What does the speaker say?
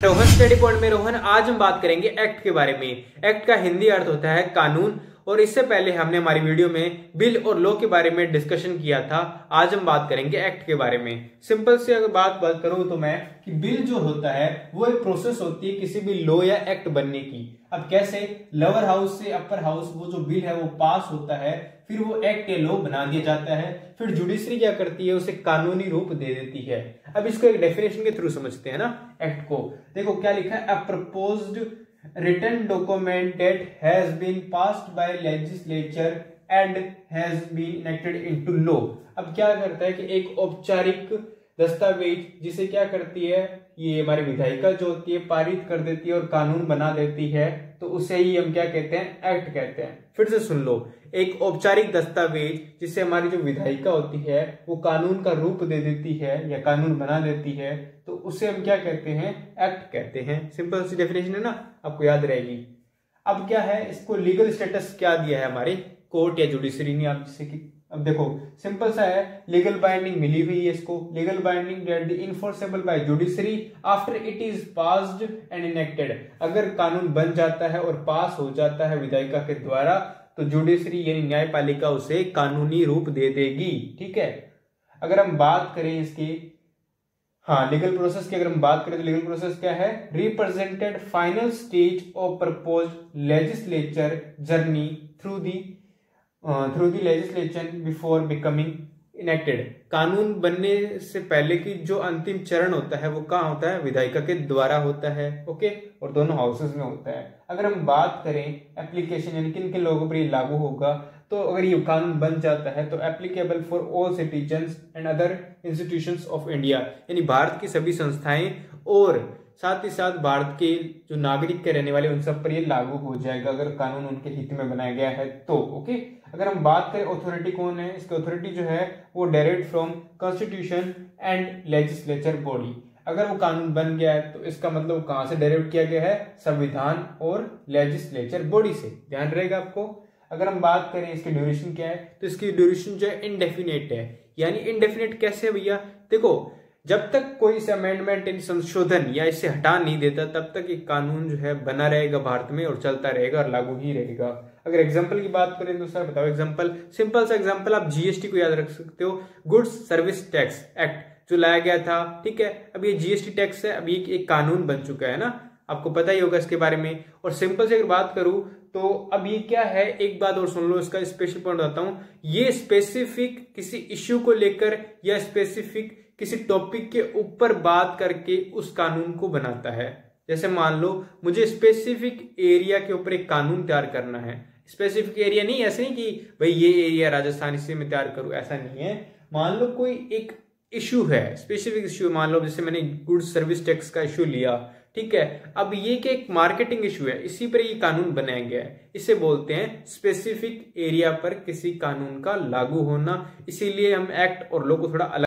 Rohan study point में रोहन, आज हम बात करेंगे एक्ट के बारे में। एक्ट का हिंदी अर्थ होता है कानून। और इससे पहले हमने हमारी वीडियो में बिल और लॉ के बारे में डिस्कशन किया था। आज हम बात करेंगे एक्ट के बारे में। सिंपल से अगर बात करूं तो मैं कि बिल जो होता है वो एक प्रोसेस होती है किसी भी लॉ या एक्ट बनने की। अब कैसे लोअर हाउस से अपर हाउस वो जो बिल है वो पास होता है, फिर वो एक्ट या लॉ बना दिया जाता है, फिर जुडिशरी क्या करती है, उसे कानूनी रूप दे देती है। अब इसको एक डेफिनेशन के थ्रू समझते हैं ना एक्ट को। देखो क्या लिखा है, अ proposed written document that has been passed by legislature and has been enacted into law। अब क्या करता है कि एक औपचारिक दस्तावेज जिसे क्या करती है, ये हमारी विधायिका जो होती है पारित कर देती है और कानून बना देती है, तो उसे ही हम क्या कहते हैं, एक्ट कहते हैं। फिर से सुन लो, एक औपचारिक दस्तावेज जिसे हमारी जो विधायिका होती है वो कानून का रूप दे देती है या कानून बना देती है, तो उसे हम क्या कहते हैं, एक्ट कहते हैं। सिंपल सी डेफिनेशन है ना, आपको याद रहेगी। अब क्या है, इसको लीगल स्टेटस क्या दिया है हमारे कोर्ट या जुडिशरी ने। आप जैसे कि अब देखो सिंपल सा है, लीगल बाइंडिंग मिली हुई है इसको। Legal binding that enforceable by judiciary after it is passed and enacted. अगर कानून बन जाता है और पास हो जाता है विधायिका के द्वारा, तो जुडिशरी यानी न्यायपालिका उसे कानूनी रूप दे देगी। ठीक है। अगर हम बात करें इसकी लीगल प्रोसेस की अगर हम बात करें तो लीगल प्रोसेस क्या है, represented final stage of proposed legislature journey through the legislation before becoming enacted. कानून बनने से पहले की जो अंतिम चरण होता है वो कहाँ होता है, विधायिका के द्वारा होता है। ओके, और दोनों हाउसेस में होता है। अगर हम बात करें एप्लीकेशन यानी किन किन लोगों पर ये लागू होगा, तो अगर ये कानून बन जाता है तो applicable for all citizens and other institutions of India, यानी भारत की सभी संस्थाएं और साथ ही साथ भारत के जो नागरिक के रहने वाले उन सब पर ये लागू हो जाएगा अगर कानून उनके हित में बनाया गया है तो। ओके, अगर हम बात करें अथॉरिटी कौन है, इसकी अथॉरिटी जो है वो direct from constitution and legislature body. अगर वो कानून बन गया है तो इसका मतलब कहां से डायरेक्ट किया गया है, संविधान और लेजिस्लेचर बॉडी से। ध्यान रहेगा आपको। अगर हम बात करें इसकी ड्यूरेशन क्या है, तो इसकी ड्यूरेशन जो है इनडेफिनेट है। यानी इनडेफिनेट कैसे भैया, देखो जब तक कोई इसे अमेंडमेंट यानी संशोधन या इसे हटा नहीं देता तब तक ये कानून जो है बना रहेगा भारत में और चलता रहेगा और लागू ही रहेगा। अगर एग्जांपल की बात करें तो सर बताओ एग्जांपल, सिंपल सा एग्जांपल आप जीएसटी को याद रख सकते हो, गुड्स सर्विस टैक्स एक्ट जो लाया गया था। ठीक है, अब ये जीएसटी टैक्स है, अब ये एक कानून बन चुका है ना, आपको पता ही होगा इसके बारे में। और सिंपल से अगर बात करूं तो अब ये क्या है, एक बात और सुन लो, इसका स्पेशल पॉइंट बताता हूं। ये स्पेसिफिक किसी इश्यू को लेकर या स्पेसिफिक किसी टॉपिक के ऊपर बात करके उस कानून को बनाता है। जैसे मान लो मुझे स्पेसिफिक एरिया के ऊपर एक कानून तैयार करना है। स्पेसिफिक एरिया नहीं, ऐसे नहीं कि भाई ये एरिया राजस्थान इसी में तैयार करूं, ऐसा नहीं है। मान लो कोई एक इश्यू है, स्पेसिफिक इश्यू, मान लो जैसे मैंने गुड्स सर्विस टैक्स का इश्यू लिया। ठीक है, अब ये क्या एक मार्केटिंग इश्यू है, इसी पर ये कानून बनाया गया है। इसे बोलते हैं स्पेसिफिक एरिया पर किसी कानून का लागू होना। इसीलिए हम एक्ट और लॉ को थोड़ा अलग